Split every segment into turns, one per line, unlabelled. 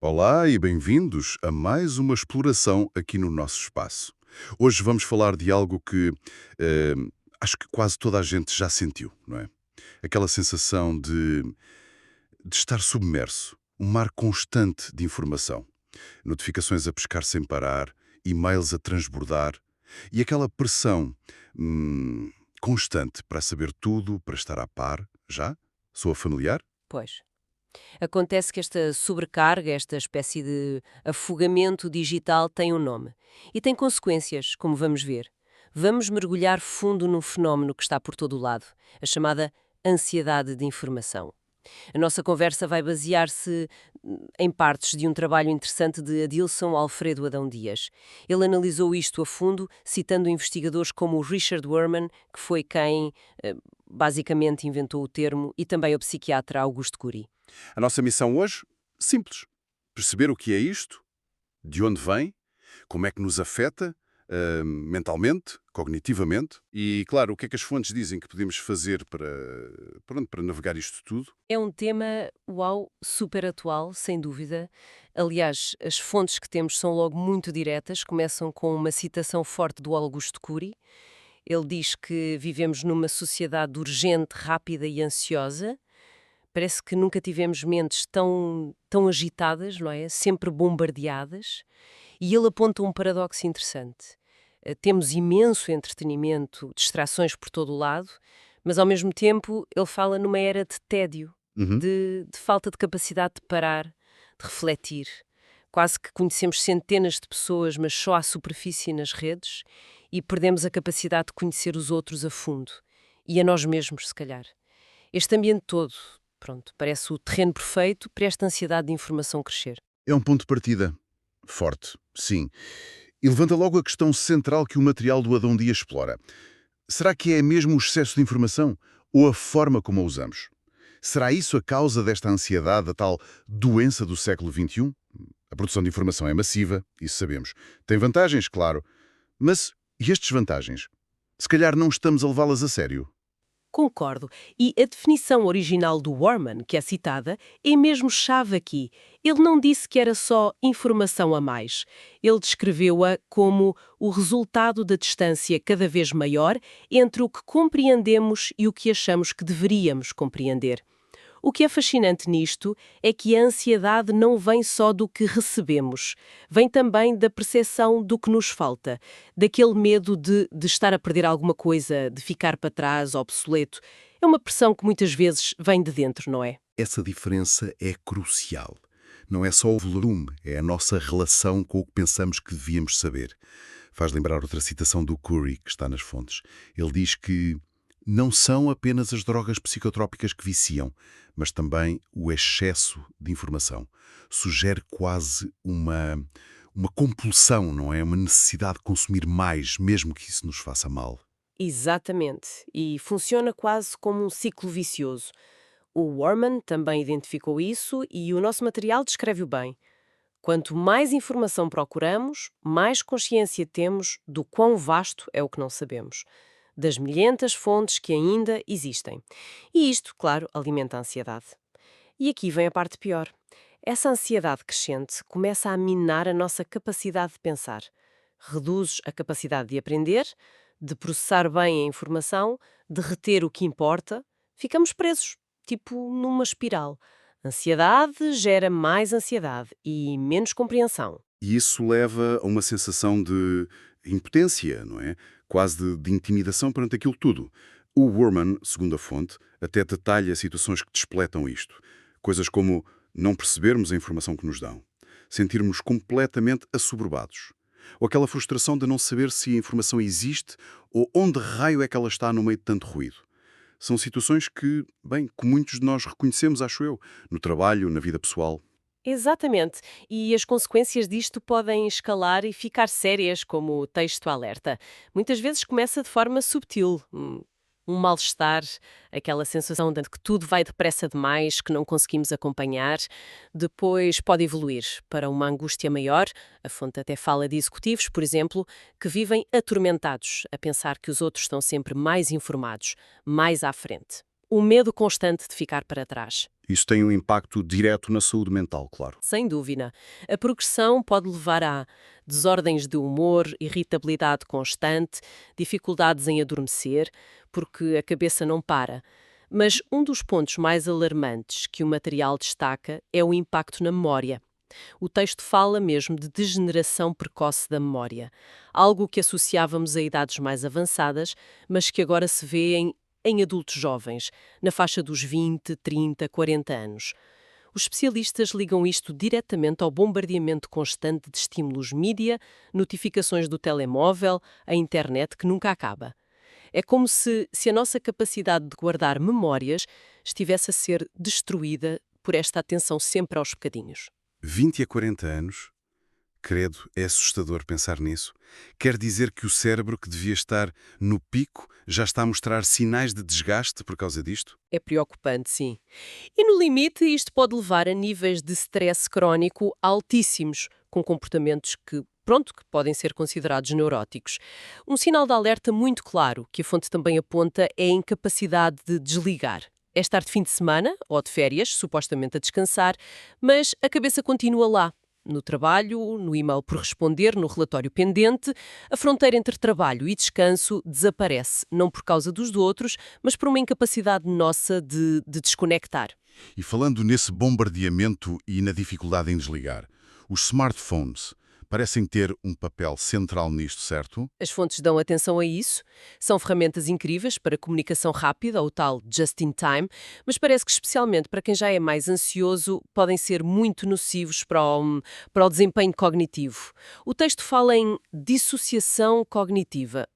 Olá e bem-vindos a mais uma exploração aqui no nosso espaço. Hoje vamos falar de algo que eh, acho que quase toda a gente já sentiu, não é? Aquela sensação de estar submerso, um mar constante de informação, notificações a pescar sem parar, e-mails a transbordar e aquela pressão hum, constante para saber tudo, para estar a par, já? Soa familiar?
Pois. Acontece que esta sobrecarga, esta espécie de afogamento digital tem um nome. E tem consequências, como vamos ver. Vamos mergulhar fundo num fenómeno que está por todo o lado, a chamada ansiedade de informação. A nossa conversa vai basear-se em partes de um trabalho interessante de Adilson Alfredo Adão Dias. Ele analisou isto a fundo, citando investigadores como o Richard Wurman, que foi quem basicamente inventou o termo, e também o psiquiatra Augusto Cury.
A nossa missão hoje? Simples. Perceber o que é isto, de onde vem, como é que nos afeta, mentalmente, cognitivamente e, claro, o que é que as fontes dizem que podemos fazer para navegar isto tudo.
É um tema, uau, super atual, sem dúvida. Aliás, as fontes que temos são logo muito diretas, começam com uma citação forte do Augusto Cury. Ele diz que vivemos numa sociedade urgente, rápida e ansiosa. Parece que nunca tivemos mentes tão agitadas, não é? Sempre bombardeadas. E ele aponta um paradoxo interessante. Temos imenso entretenimento, distrações por todo o lado, mas ao mesmo tempo ele fala numa era de tédio,
Uhum.
de falta de capacidade de parar, de refletir. Quase que conhecemos centenas de pessoas, mas só à superfície nas redes, e perdemos a capacidade de conhecer os outros a fundo. E a nós mesmos, se calhar. Este ambiente todo, pronto, parece o terreno perfeito para esta ansiedade de informação crescer.
É um ponto de partida forte, sim. E levanta logo a questão central que o material do Adão Dias explora. Será que é mesmo o excesso de informação ou a forma como a usamos? Será isso a causa desta ansiedade, a tal doença do século XXI? A produção de informação é massiva, isso sabemos. Tem vantagens, claro, mas e estas vantagens? Se calhar não estamos a levá-las a sério.
Concordo. E a definição original do Warman, que é citada, é mesmo chave aqui. Ele não disse que era só informação a mais. Ele descreveu-a como o resultado da distância cada vez maior entre o que compreendemos e o que achamos que deveríamos compreender. O que é fascinante nisto é que a ansiedade não vem só do que recebemos, vem também da percepção do que nos falta, daquele medo de estar a perder alguma coisa, de ficar para trás, obsoleto. É uma pressão que muitas vezes vem de dentro, não é?
Essa diferença é crucial. Não é só o volume, é a nossa relação com o que pensamos que devíamos saber. Faz lembrar outra citação do Curry, que está nas fontes. Ele diz que não são apenas as drogas psicotrópicas que viciam, mas também o excesso de informação. Sugere quase uma compulsão, não é? Uma necessidade de consumir mais, mesmo que isso nos faça mal.
Exatamente. E funciona quase como um ciclo vicioso. O Warman também identificou isso e o nosso material descreve-o bem. Quanto mais informação procuramos, mais consciência temos do quão vasto é o que não sabemos, das milhentas fontes que ainda existem. E isto, claro, alimenta a ansiedade. E aqui vem a parte pior. Essa ansiedade crescente começa a minar a nossa capacidade de pensar. Reduz a capacidade de aprender, de processar bem a informação, de reter o que importa. Ficamos presos, tipo numa espiral. Ansiedade gera mais ansiedade e menos compreensão.
E isso leva a uma sensação de impotência, não é? Quase de intimidação perante aquilo tudo. O Wurman, segundo a fonte, até detalha situações que despletam isto. Coisas como não percebermos a informação que nos dão, sentirmos completamente assoberbados, ou aquela frustração de não saber se a informação existe ou onde raio é que ela está no meio de tanto ruído. São situações que muitos de nós reconhecemos, acho eu, no trabalho, na vida pessoal.
Exatamente. E as consequências disto podem escalar e ficar sérias, como o texto alerta. Muitas vezes começa de forma subtil. Um mal-estar, aquela sensação de que tudo vai depressa demais, que não conseguimos acompanhar. Depois pode evoluir para uma angústia maior. A fonte até fala de executivos, por exemplo, que vivem atormentados, a pensar que os outros estão sempre mais informados, mais à frente. O medo constante de ficar para trás.
Isso tem um impacto direto na saúde mental, claro.
Sem dúvida. A progressão pode levar a desordens de humor, irritabilidade constante, dificuldades em adormecer, porque a cabeça não para. Mas um dos pontos mais alarmantes que o material destaca é o impacto na memória. O texto fala mesmo de degeneração precoce da memória, algo que associávamos a idades mais avançadas, mas que agora se vê em adultos jovens, na faixa dos 20, 30, 40 anos. Os especialistas ligam isto diretamente ao bombardeamento constante de estímulos mídia, notificações do telemóvel, a internet que nunca acaba. É como se a nossa capacidade de guardar memórias estivesse a ser destruída por esta atenção sempre aos bocadinhos.
20 a 40 anos? Credo, é assustador pensar nisso. Quer dizer que o cérebro, que devia estar no pico, já está a mostrar sinais de desgaste por causa disto?
É preocupante, sim. E no limite, isto pode levar a níveis de stress crónico altíssimos, com comportamentos que podem ser considerados neuróticos. Um sinal de alerta muito claro, que a fonte também aponta, é a incapacidade de desligar. É estar de fim de semana ou de férias, supostamente a descansar, mas a cabeça continua lá. No trabalho, no e-mail por responder, no relatório pendente, a fronteira entre trabalho e descanso desaparece, não por causa dos outros, mas por uma incapacidade nossa de desconectar.
E falando nesse bombardeamento e na dificuldade em desligar, os smartphones parecem ter um papel central nisto, certo?
As fontes dão atenção a isso. São ferramentas incríveis para comunicação rápida, o tal just in time, mas parece que, especialmente para quem já é mais ansioso, podem ser muito nocivos para o desempenho cognitivo. O texto fala em dissociação cognitiva.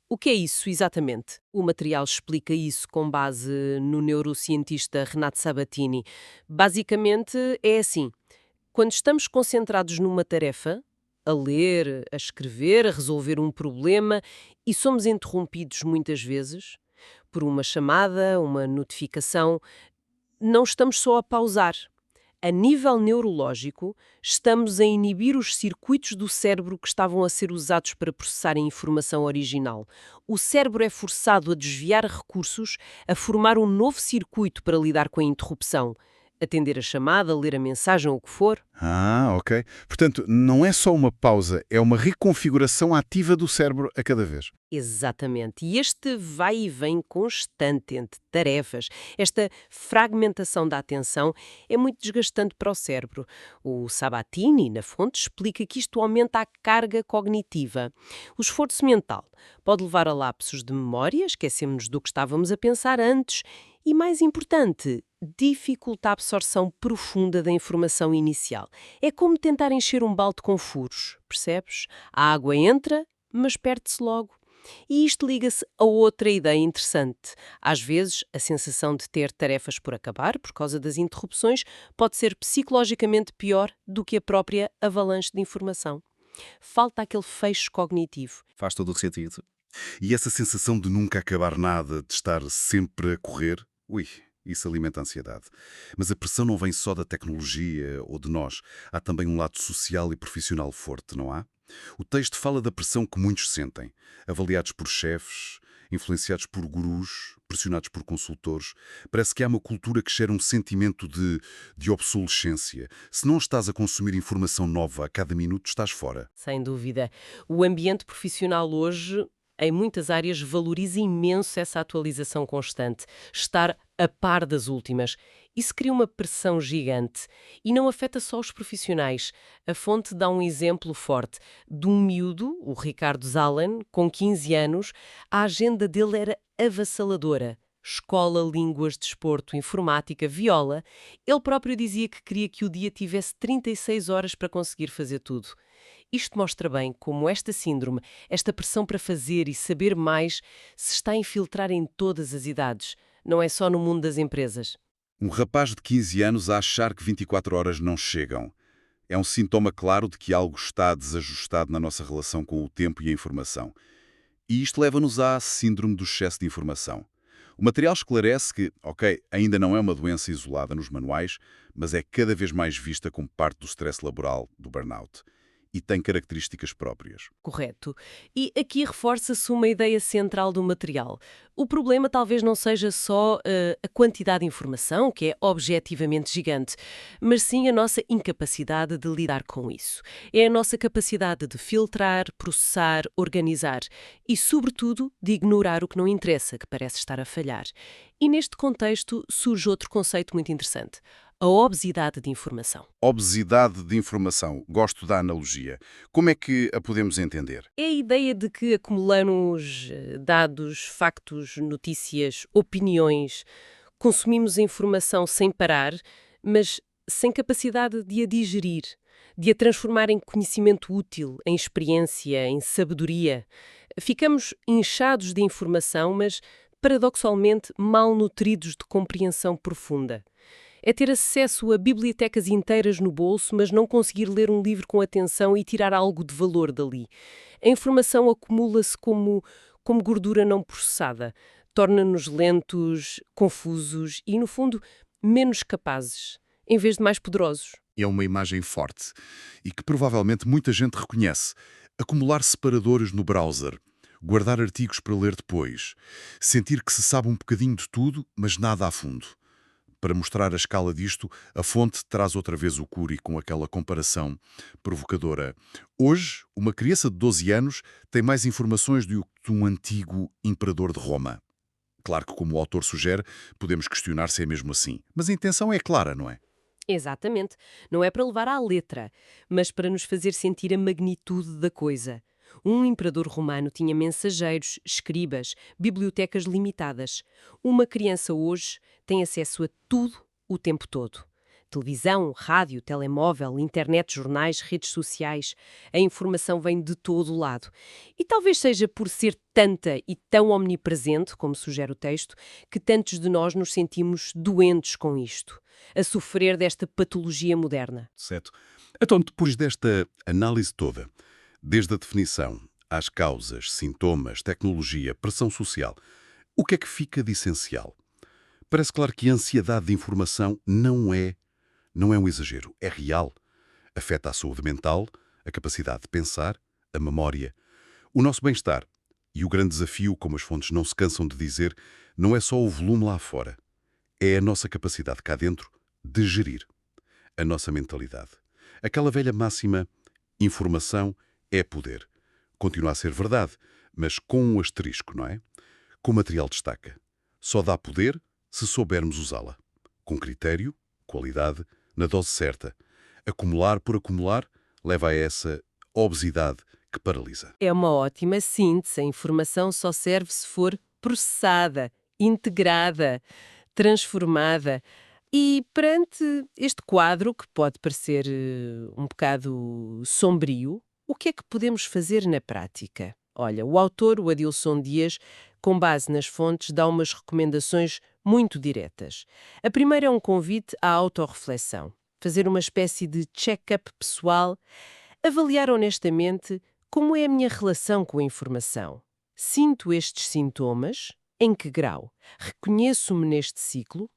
O que é isso exatamente? O material explica isso com base no neurocientista Renato Sabatini. Basicamente é assim: quando estamos concentrados numa tarefa, a ler, a escrever, a resolver um problema e somos interrompidos muitas vezes por uma chamada, uma notificação, não estamos só a pausar. A nível neurológico, estamos a inibir os circuitos do cérebro que estavam a ser usados para processar a informação original. O cérebro é forçado a desviar recursos, a formar um novo circuito para lidar com a interrupção. Atender a chamada, ler a mensagem ou o que for.
Ah, ok. Portanto, não é só uma pausa, é uma reconfiguração ativa do cérebro a cada vez.
Exatamente. E este vai e vem constante entre tarefas, esta fragmentação da atenção é muito desgastante para o cérebro. O Sabatini, na fonte, explica que isto aumenta a carga cognitiva. O esforço mental pode levar a lapsos de memória, esquecemos do que estávamos a pensar antes e, mais importante, dificulta a absorção profunda da informação inicial. É como tentar encher um balde com furos, percebes? A água entra, mas perde-se logo. E isto liga-se a outra ideia interessante. Às vezes, a sensação de ter tarefas por acabar, por causa das interrupções, pode ser psicologicamente pior do que a própria avalanche de informação. Falta aquele fecho cognitivo.
Faz todo o sentido.
E essa sensação de nunca acabar nada, de estar sempre a correr, ui, isso alimenta a ansiedade. Mas a pressão não vem só da tecnologia ou de nós. Há também um lado social e profissional forte, não há? O texto fala da pressão que muitos sentem, avaliados por chefes, influenciados por gurus, pressionados por consultores. Parece que há uma cultura que gera um sentimento de obsolescência. Se não estás a consumir informação nova a cada minuto, estás fora.
Sem dúvida. O ambiente profissional hoje, em muitas áreas, valoriza imenso essa atualização constante, estar a par das últimas. Isso cria uma pressão gigante e não afeta só os profissionais. A fonte dá um exemplo forte de um miúdo, o Ricardo Zahlen, com 15 anos, a agenda dele era avassaladora. Escola, línguas, desporto, informática, viola. Ele próprio dizia que queria que o dia tivesse 36 horas para conseguir fazer tudo. Isto mostra bem como esta síndrome, esta pressão para fazer e saber mais, se está a infiltrar em todas as idades. Não é só no mundo das empresas.
Um rapaz de 15 anos a achar que 24 horas não chegam. É um sintoma claro de que algo está desajustado na nossa relação com o tempo e a informação. E isto leva-nos à síndrome do excesso de informação. O material esclarece que, ok, ainda não é uma doença isolada nos manuais, mas é cada vez mais vista como parte do stress laboral, do burnout. e tem características próprias.
Correto. E aqui reforça-se uma ideia central do material. O problema talvez não seja só a quantidade de informação, que é objetivamente gigante, mas sim a nossa incapacidade de lidar com isso. É a nossa capacidade de filtrar, processar, organizar e, sobretudo, de ignorar o que não interessa, que parece estar a falhar. E neste contexto surge outro conceito muito interessante: a obesidade de informação.
Obesidade de informação. Gosto da analogia. Como é que a podemos entender?
É a ideia de que acumulamos dados, factos, notícias, opiniões, consumimos a informação sem parar, mas sem capacidade de a digerir, de a transformar em conhecimento útil, em experiência, em sabedoria. Ficamos inchados de informação, mas, paradoxalmente, mal nutridos de compreensão profunda. É ter acesso a bibliotecas inteiras no bolso, mas não conseguir ler um livro com atenção e tirar algo de valor dali. A informação acumula-se como gordura não processada, torna-nos lentos, confusos e, no fundo, menos capazes, em vez de mais poderosos.
É uma imagem forte e que provavelmente muita gente reconhece. Acumular separadores no browser, guardar artigos para ler depois, sentir que se sabe um bocadinho de tudo, mas nada a fundo. Para mostrar a escala disto, a fonte traz outra vez o Cury com aquela comparação provocadora. Hoje, uma criança de 12 anos tem mais informações do que um antigo imperador de Roma. Claro que, como o autor sugere, podemos questionar se é mesmo assim. Mas a intenção é clara, não é?
Exatamente. Não é para levar à letra, mas para nos fazer sentir a magnitude da coisa. Um imperador romano tinha mensageiros, escribas, bibliotecas limitadas. Uma criança hoje tem acesso a tudo o tempo todo. Televisão, rádio, telemóvel, internet, jornais, redes sociais. A informação vem de todo o lado. E talvez seja por ser tanta e tão omnipresente, como sugere o texto, que tantos de nós nos sentimos doentes com isto, a sofrer desta patologia moderna.
Certo. Então, depois desta análise toda, desde a definição às causas, sintomas, tecnologia, pressão social, o que é que fica de essencial? Parece claro que a ansiedade de informação não é um exagero, é real. Afeta a saúde mental, a capacidade de pensar, a memória, o nosso bem-estar. E o grande desafio, como as fontes não se cansam de dizer, não é só o volume lá fora. É a nossa capacidade cá dentro de gerir a nossa mentalidade. Aquela velha máxima, informação é poder. Continua a ser verdade, mas com um asterisco, não é? Com o material destaca. Só dá poder se soubermos usá-la. Com critério, qualidade, na dose certa. Acumular por acumular leva a essa obesidade que paralisa.
É uma ótima síntese. A informação só serve se for processada, integrada, transformada. E perante este quadro, que pode parecer um bocado sombrio, o que é que podemos fazer na prática? Olha, o autor, o Adilson Dias, com base nas fontes, dá umas recomendações muito diretas. A primeira é um convite à autorreflexão. Fazer uma espécie de check-up pessoal, avaliar honestamente como é a minha relação com a informação. Sinto estes sintomas? Em que grau? Reconheço-me neste ciclo?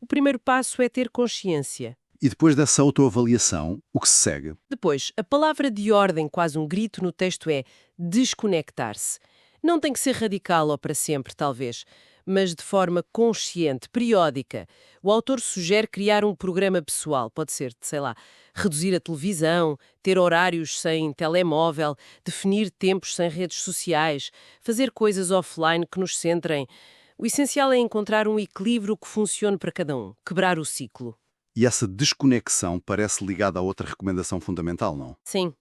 O primeiro passo é ter consciência.
E depois dessa autoavaliação, o que se segue?
Depois, a palavra de ordem, quase um grito no texto, é desconectar-se. Não tem que ser radical ou para sempre, talvez, mas de forma consciente, periódica. O autor sugere criar um programa pessoal. Pode ser, sei lá, reduzir a televisão, ter horários sem telemóvel, definir tempos sem redes sociais, fazer coisas offline que nos centrem. O essencial é encontrar um equilíbrio que funcione para cada um, quebrar o ciclo.
E essa desconexão parece ligada a outra recomendação fundamental, não?
Sim,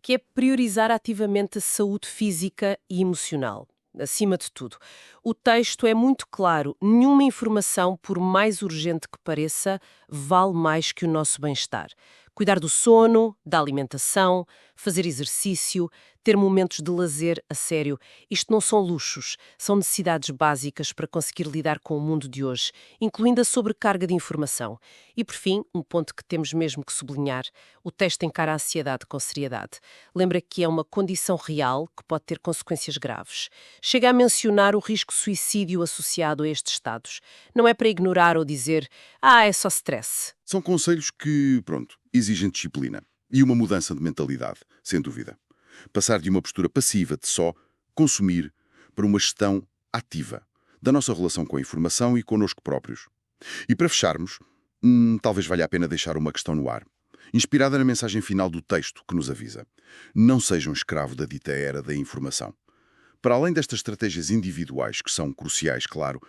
que é priorizar ativamente a saúde física e emocional, acima de tudo. O texto é muito claro, nenhuma informação, por mais urgente que pareça, vale mais que o nosso bem-estar. Cuidar do sono, da alimentação, fazer exercício, ter momentos de lazer a sério. Isto não são luxos, são necessidades básicas para conseguir lidar com o mundo de hoje, incluindo a sobrecarga de informação. E, por fim, um ponto que temos mesmo que sublinhar, o texto encara a ansiedade com seriedade. Lembra que é uma condição real que pode ter consequências graves. Chega a mencionar o risco de suicídio associado a estes estados. Não é para ignorar ou dizer, é só stress.
São conselhos que, pronto, exigem disciplina. E uma mudança de mentalidade, sem dúvida. Passar de uma postura passiva de só consumir para uma gestão ativa da nossa relação com a informação e connosco próprios. E para fecharmos, talvez valha a pena deixar uma questão no ar, inspirada na mensagem final do texto que nos avisa. Não seja um escravo da dita era da informação. Para além destas estratégias individuais, que são cruciais, claro,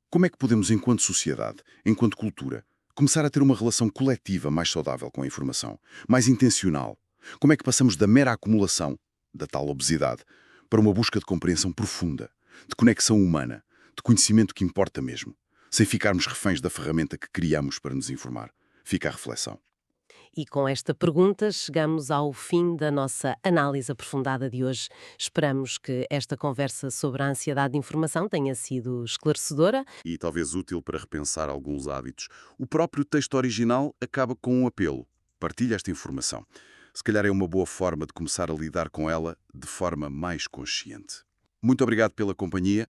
como é que podemos, enquanto sociedade, enquanto cultura, começar a ter uma relação coletiva mais saudável com a informação, mais intencional? Como é que passamos da mera acumulação, da tal obesidade, para uma busca de compreensão profunda, de conexão humana, de conhecimento que importa mesmo, sem ficarmos reféns da ferramenta que criamos para nos informar? Fica a reflexão.
E com esta pergunta chegamos ao fim da nossa análise aprofundada de hoje. Esperamos que esta conversa sobre a ansiedade de informação tenha sido esclarecedora.
E talvez útil para repensar alguns hábitos. O próprio texto original acaba com um apelo. Partilhe esta informação. Se calhar é uma boa forma de começar a lidar com ela de forma mais consciente. Muito obrigado pela companhia